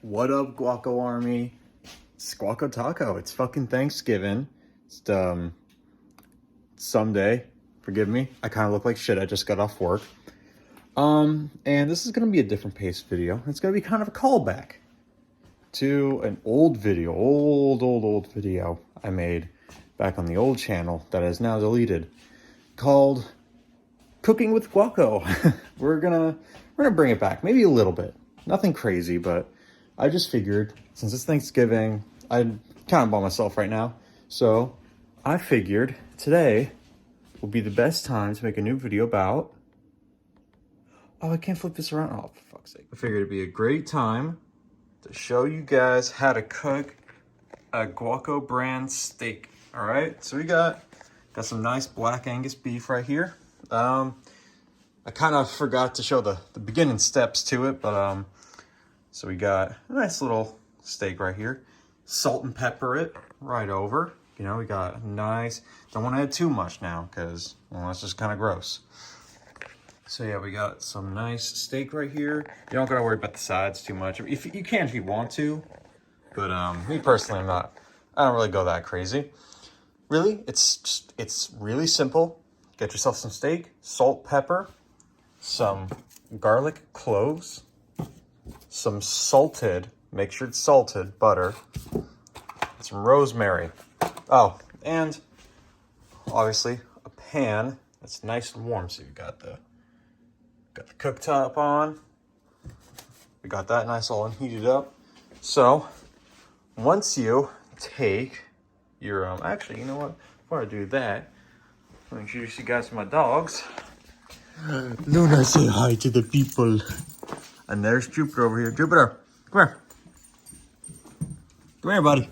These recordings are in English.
What up, Guaco Army? It's Guaco Taco. It's fucking Thanksgiving. It's Sunday. Forgive me. I kind of look like shit. I just got off work. And this is gonna be a different pace video. It's gonna be kind of a callback to an old video, old video I made back on the old channel that is now deleted, called Cooking with Guaco. We're gonna bring it back, maybe a little bit. Nothing crazy, but I just figured, since it's Thanksgiving, I'm kind of by myself right now, so I figured today will be the best time to make a new video about... Oh, I can't flip this around. Oh, for fuck's sake. I figured it'd be a great time to show you guys how to cook a Guaco brand steak. All right, so we got some nice black Angus beef right here. I kind of forgot to show the beginning steps to it, but so we got a nice little steak right here. Salt and pepper it right over. You know, we got nice. Don't want to add too much now because, well, that's just kind of gross. So yeah, we got some nice steak right here. You don't gotta worry about the sides too much. If you can, if you want to, but me personally, I don't really go that crazy. Really, it's really simple. Get yourself some steak, salt, pepper, some garlic cloves, some salted, make sure it's salted, butter, some rosemary. Oh, and obviously a pan that's nice and warm. So you got the cooktop on. We got that nice all heated up. So once you take your actually, you know what? Before I do that, I'll introduce you guys to my dogs. Luna, say hi to the people. And there's Jupiter over here. Jupiter, come here. Come here, buddy.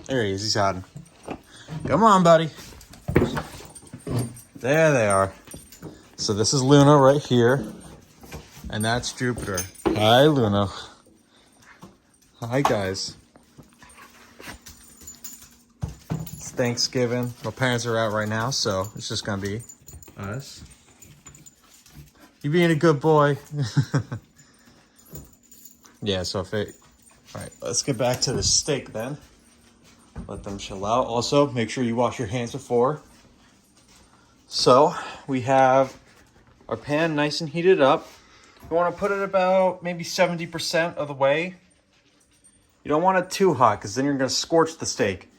There he is. He's hiding. Come on, buddy. There they are. So this is Luna right here. And that's Jupiter. Hi, Luna. Hi, guys. It's Thanksgiving. My parents are out right now, so it's just gonna be us. You being a good boy. Yeah, so if it... All right, let's get back to the steak then. Let them chill out. Also, make sure you wash your hands before. So, we have our pan nice and heated up. You want to put it about maybe 70% of the way. You don't want it too hot because then you're going to scorch the steak.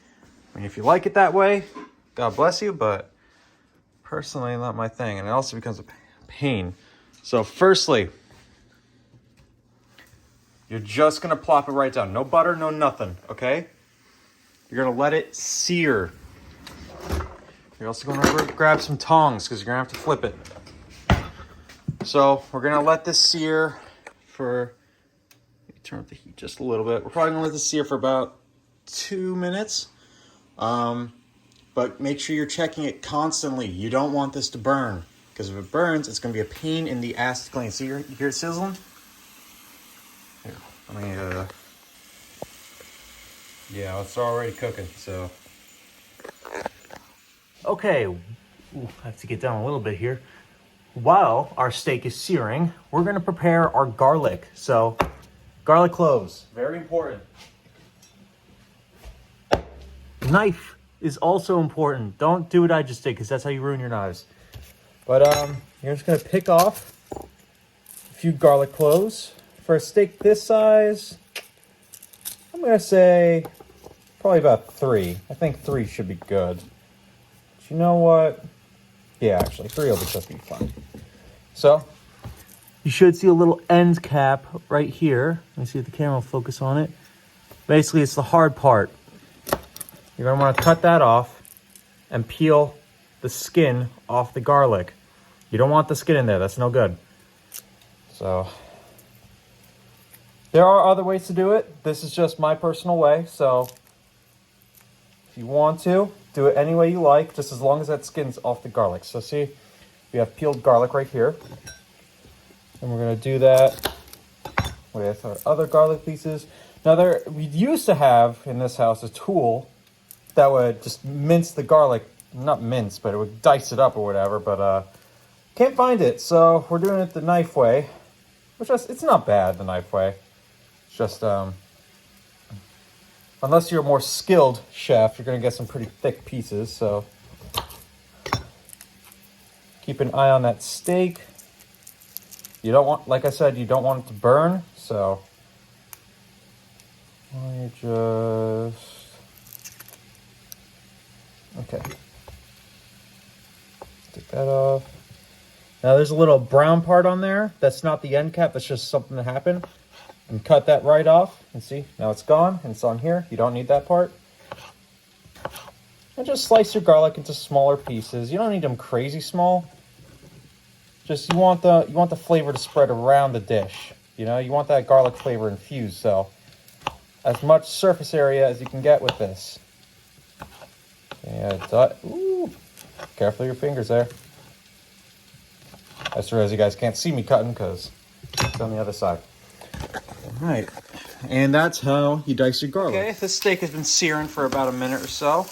I mean, if you like it that way, God bless you, but personally, not my thing. And it also becomes a pain. So firstly, you're just going to plop it right down. No butter, no nothing, okay? You're going to let it sear. You're also going to grab some tongs because you're going to have to flip it. So we're going to let this sear for, let me turn up the heat just a little bit. We're probably going to let this sear for about 2 minutes. But make sure you're checking it constantly. You don't want this to burn. Because if it burns, it's going to be a pain in the ass to clean. See, you hear it sizzling? Here, let me, yeah, it's already cooking, so. Okay, ooh, I have to get down a little bit here. While our steak is searing, we're going to prepare our garlic. So, garlic cloves, very important. Knife is also important. Don't do what I just did, because that's how you ruin your knives. But you're just going to pick off a few garlic cloves. For a steak this size, I'm going to say probably about 3. I think 3 should be good. But you know what? Yeah, actually, 3 will just be fine. So, you should see a little end cap right here. Let me see if the camera will focus on it. Basically, it's the hard part. You're going to want to cut that off and peel the skin off the garlic. You don't want the skin in there. That's no good. So, there are other ways to do it. This is just my personal way. So, if you want to, do it any way you like, just as long as that skin's off the garlic. So see, we have peeled garlic right here. And we're going to do that with our other garlic pieces. Now, we used to have in this house a tool that would just mince the garlic. Not mince, but it would dice it up or whatever. But can't find it, so we're doing it the knife way. which is, it's not bad the knife way. It's just, unless you're a more skilled chef, you're gonna get some pretty thick pieces, so. Keep an eye on that steak. You don't want, like I said, you don't want it to burn, so. Let me just, okay. Take that off. Now there's a little brown part on there. That's not the end cap, that's just something that happened. And cut that right off, and see, now it's gone, and it's on here. You don't need that part. And just slice your garlic into smaller pieces. You don't need them crazy small. Just you want the flavor to spread around the dish. You know, you want that garlic flavor infused, so as much surface area as you can get with this. Yeah, ooh, careful your fingers there. I just realized you guys can't see me cutting because it's on the other side. All right, and that's how you dice your garlic. Okay, this steak has been searing for about a minute or so.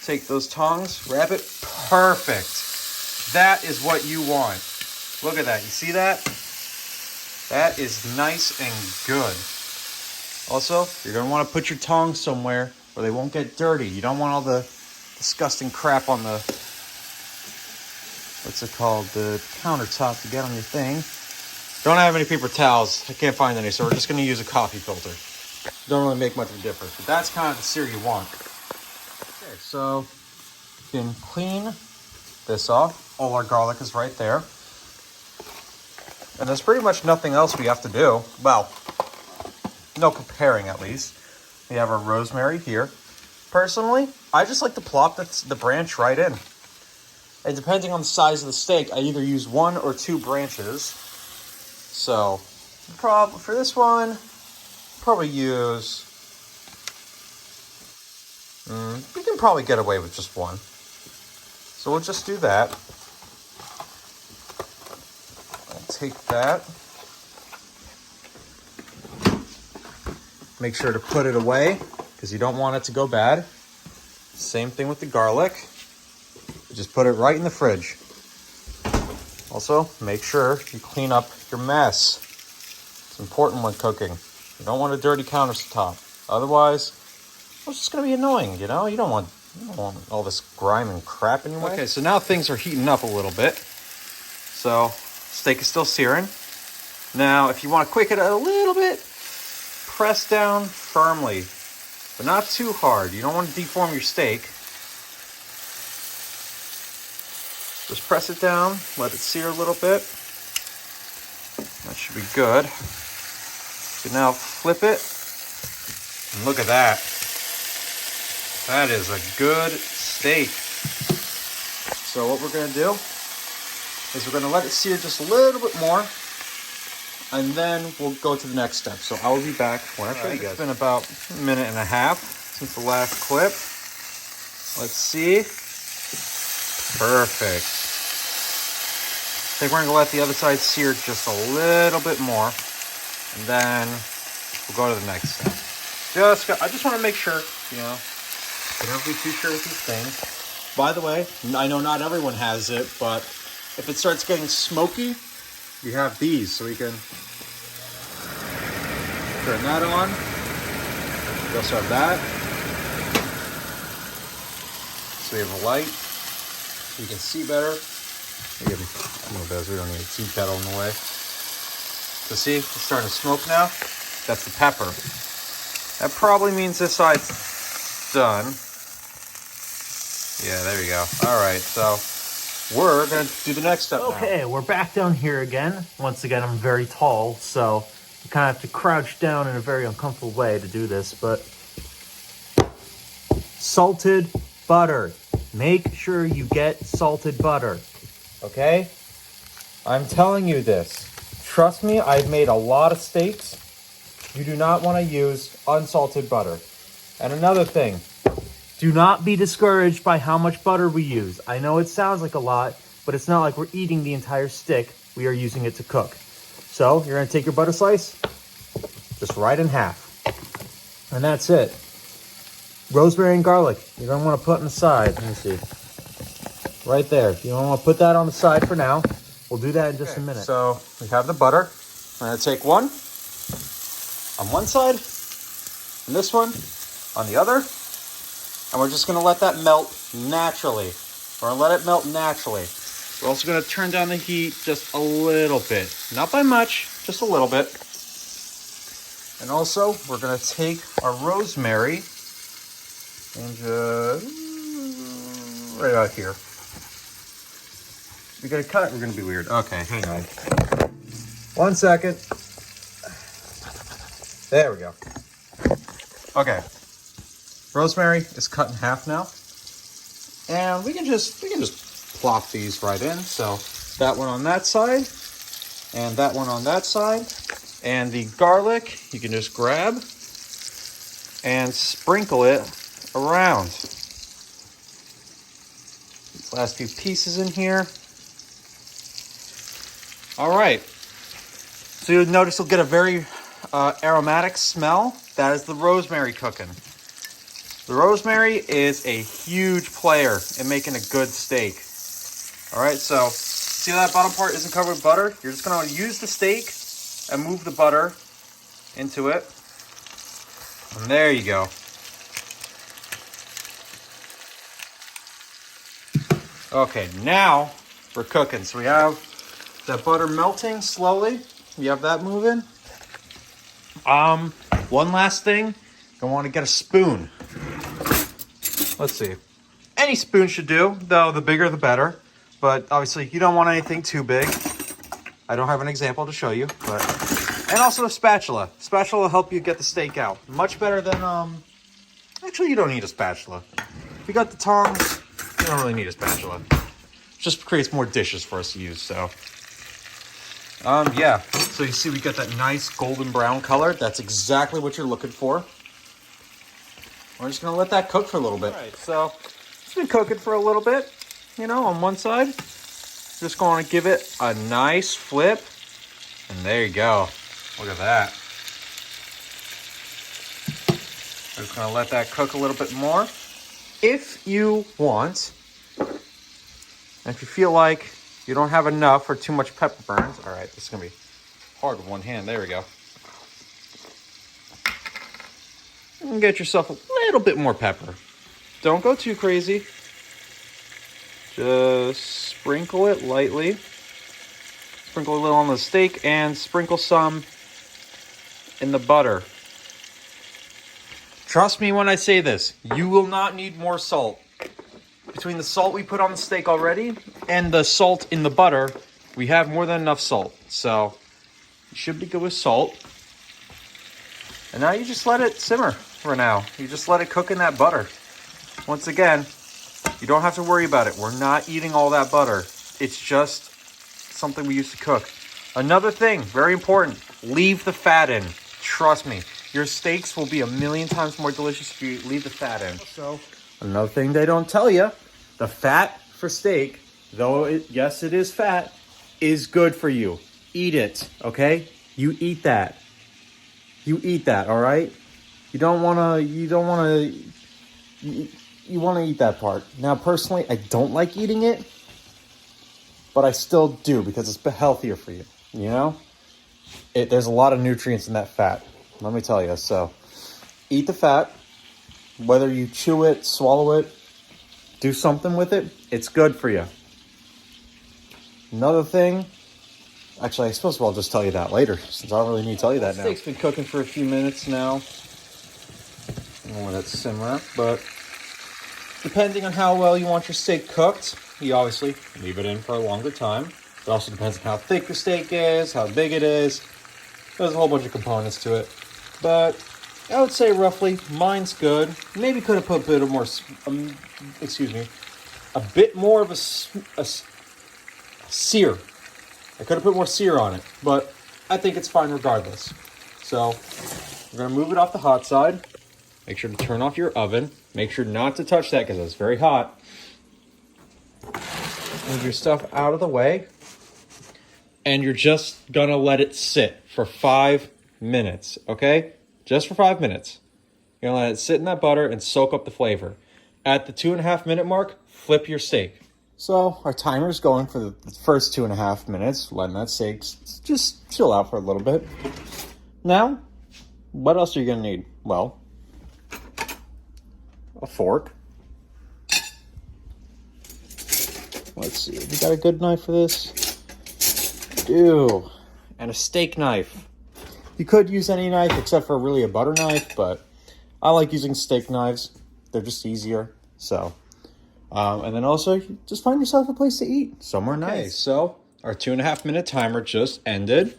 Take those tongs, wrap it. Perfect. That is what you want. Look at that. You see that? That is nice and good. Also, you're going to want to put your tongs somewhere where they won't get dirty. You don't want all the disgusting crap on the, what's it called, the countertop to get on your thing. Don't have any paper towels. I can't find any, so we're just going to use a coffee filter. Don't really make much of a difference, but that's kind of the sear you want. Okay, so you can clean this off. All our garlic is right there. And there's pretty much nothing else we have to do. Well, no preparing at least. We have our rosemary here. Personally, I just like to plop the branch right in. And depending on the size of the steak, I either use 1 or 2 branches. So, for this one, probably use, we can probably get away with just 1. So we'll just do that. I'll take that. Make sure to put it away because you don't want it to go bad. Same thing with the garlic. Just put it right in the fridge. Also, make sure you clean up your mess. It's important when cooking. You don't want a dirty countertop. Otherwise, it's just going to be annoying, you know? You don't want all this grime and crap in your way. Okay, so now things are heating up a little bit. So, steak is still searing. Now, if you want to quicken it a little bit, press down firmly, but not too hard. You don't want to deform your steak. Just press it down, let it sear a little bit. That should be good. So now flip it, and look at that. That is a good steak. So what we're gonna do is we're gonna let it sear just a little bit more, and then we'll go to the next step. So I will be back when I show you guys. It's been about a minute and a half since the last clip. Let's see. Perfect. I think we're gonna let the other side sear just a little bit more, and then we'll go to the next step. I just want to make sure, you know, you don't be too sure with these things. By the way, I know not everyone has it, but if it starts getting smoky, you have these, so we can turn that on. We also have that. So we have a light, so you can see better. Give me one of those. We don't need a tea kettle in the way. So see, it's starting to smoke now. That's the pepper. That probably means this side's done. Yeah, there you go. All right, so we're going to do the next step now. Okay, we're back down here again. Once again, I'm very tall, so you kind of have to crouch down in a very uncomfortable way to do this, but salted butter. Make sure you get salted butter. Okay? I'm telling you this. Trust me, I've made a lot of steaks. You do not want to use unsalted butter. And another thing, do not be discouraged by how much butter we use. I know it sounds like a lot, but it's not like we're eating the entire stick. We are using it to cook. So you're going to take your butter slice, just right in half. And that's it. Rosemary and garlic, you're going to want to put on the side. Let me see. Right there. You don't want to put that on the side for now. We'll do that in just a minute. So we have the butter. I'm gonna take one on one side and this one on the other. And we're just gonna let that melt naturally. We're gonna let it melt naturally. We're also gonna turn down the heat just a little bit. Not by much, just a little bit. And also, we're gonna take our rosemary and just right out here. We're gonna cut, we're gonna be weird. Okay, hang on. 1 second. There we go. Okay. Rosemary is cut in half now. And we can just plop these right in. So that one on that side and that one on that side. And the garlic, you can just grab and sprinkle it around. These last few pieces in here. All right. So you'll notice you'll get a very aromatic smell. That is the rosemary cooking. The rosemary is a huge player in making a good steak. All right, so see how that bottom part isn't covered with butter? You're just gonna use the steak and move the butter into it. And there you go. Okay, now we're cooking. So we have that butter melting slowly. You have that moving. One last thing, I want to get a spoon. Let's see. Any spoon should do, though the bigger the better. But obviously you don't want anything too big. I don't have an example to show you, but and also a spatula. Spatula will help you get the steak out. Much better than actually you don't need a spatula. If you got the tongs, you don't really need a spatula. It just creates more dishes for us to use, so. Yeah, so you see we got that nice golden brown color. That's exactly what you're looking for. We're just gonna let that cook for a little bit. All right, so it's been cooking for a little bit, you know, on one side. Just gonna give it a nice flip. And there you go. Look at that. We're just gonna let that cook a little bit more. If you want, and if you feel like you don't have enough or too much pepper burns. All right, this is gonna be hard with one hand. There we go. And get yourself a little bit more pepper. Don't go too crazy. Just sprinkle it lightly. Sprinkle a little on the steak and sprinkle some in the butter. Trust me when I say this, you will not need more salt. Between the salt we put on the steak already and the salt in the butter, we have more than enough salt. So you should be good with salt. And now you just let it simmer for now. You just let it cook in that butter. Once again, you don't have to worry about it. We're not eating all that butter. It's just something we use to cook. Another thing, very important, leave the fat in. Trust me, your steaks will be a million times more delicious if you leave the fat in. So, another thing they don't tell you, the fat for steak, though yes it is fat, is good for you. Eat it, okay? You eat that. You eat that, all right? You want to eat that part. Now, personally, I don't like eating it, but I still do because it's healthier for you, you know? There's a lot of nutrients in that fat, let me tell you. So, eat the fat. Whether you chew it, swallow it, do something with it, it's good for you. Another thing, actually, I suppose I'll just tell you that later, since I don't really need to tell you that now. Steak's been cooking for a few minutes now. I don't want that to simmer, but depending on how well you want your steak cooked, you obviously leave it in for a longer time. It also depends on how thick the steak is, how big it is. There's a whole bunch of components to it, but I would say roughly, mine's good. Maybe could have put a bit of more, a bit more of a sear. I could have put more sear on it, but I think it's fine regardless. So we're gonna move it off the hot side. Make sure to turn off your oven. Make sure not to touch that because it's very hot. Move your stuff out of the way. And you're just gonna let it sit for 5 minutes, okay? Just for 5 minutes. You're gonna let it sit in that butter and soak up the flavor. At the 2.5 minute mark, flip your steak. So our timer's going for the first 2.5 minutes, letting that steak just chill out for a little bit. Now, what else are you gonna need? Well, a fork. Let's see, we got a good knife for this? Ew. And a steak knife. You could use any knife except for really a butter knife, but I like using steak knives. They're just easier. So, and then also just find yourself a place to eat somewhere nice. So our 2.5 minute timer just ended.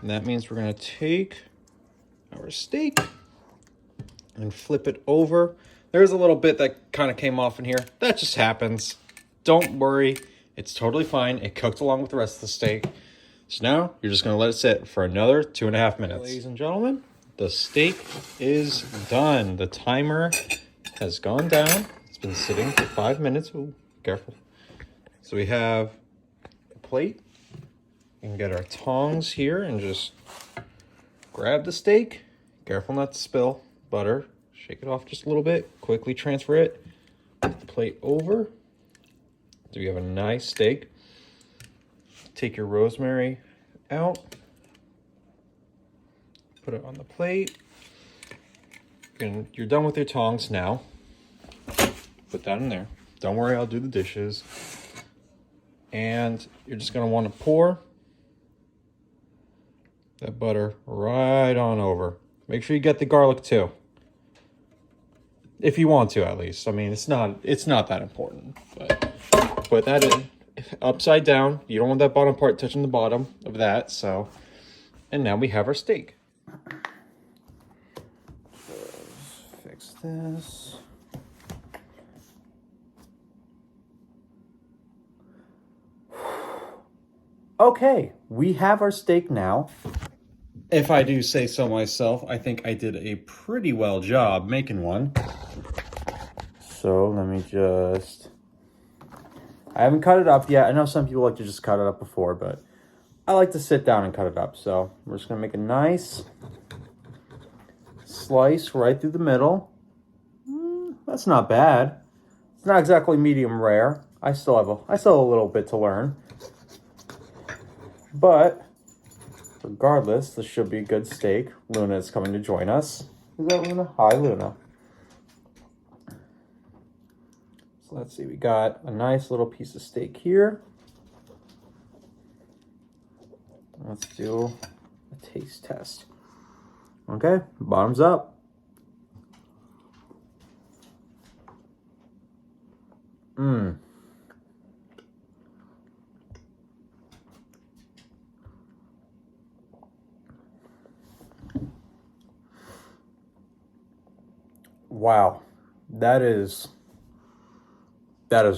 And that means we're gonna take our steak and flip it over. There's a little bit that kind of came off in here. That just happens. Don't worry, it's totally fine. It cooked along with the rest of the steak. So now you're just gonna let it sit for another 2.5 minutes. Ladies and gentlemen, the steak is done. The timer has gone down. It's been sitting for 5 minutes. Ooh, careful. So we have a plate. We can get our tongs here and just grab the steak. Careful not to spill butter. Shake it off just a little bit. Quickly transfer it. Put the plate over. So you have a nice steak. Take your rosemary out. Put it on the plate. And you're done with your tongs now. Put that in there. Don't worry, I'll do the dishes. And you're just gonna want to pour that butter right on over. Make sure you get the garlic too. If you want to, at least. I mean, it's not that important, but put that in upside down. You don't want that bottom part touching the bottom of that, so. And now we have our steak. Let's fix this. Okay, we have our steak now. If I do say so myself, I think I did a pretty well job making one. So let me just... I haven't cut it up yet. I know some people like to just cut it up before, but I like to sit down and cut it up. So we're just gonna make a nice slice right through the middle. That's not bad. It's not exactly medium rare. I still have a little bit to learn. But regardless, this should be a good steak. Luna is coming to join us. Is that Luna? Hi, Luna. So let's see, we got a nice little piece of steak here. Let's do a taste test. Okay, bottoms up. Wow, that is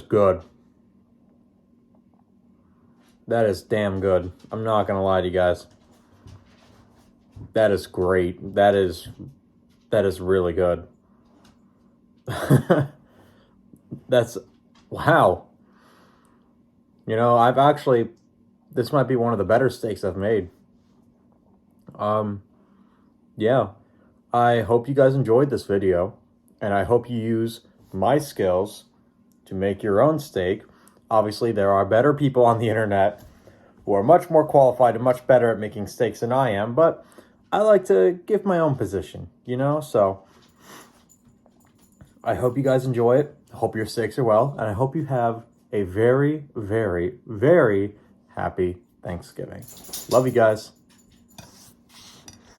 good. That is damn good. I'm not gonna lie to you guys. That is great. That is really good. That's, wow. You know, this might be one of the better steaks I've made. Yeah. I hope you guys enjoyed this video, and I hope you use my skills to make your own steak. Obviously, there are better people on the internet who are much more qualified and much better at making steaks than I am, but I like to give my own position, you know? So I hope you guys enjoy it. I hope your steaks are well, and I hope you have a very, very, very happy Thanksgiving. Love you guys.